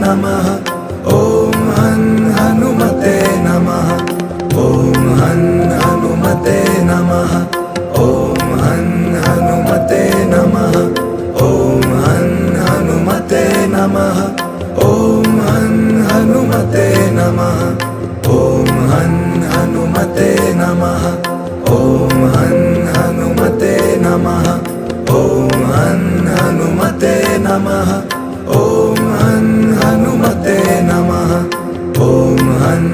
नमः। ॐ हं हनुमते नमः। ॐ हं हनुमते नमः। ॐ हं हनुमते नमः। ॐ हं हनुमते नमः। ॐ हं हनुमते नमः। ॐ हं हनुमते नमः। ॐ हं हनुमते नमः। ॐ हं हनुमते नमः। ॐ हं हनुमते नमः। ॐ हं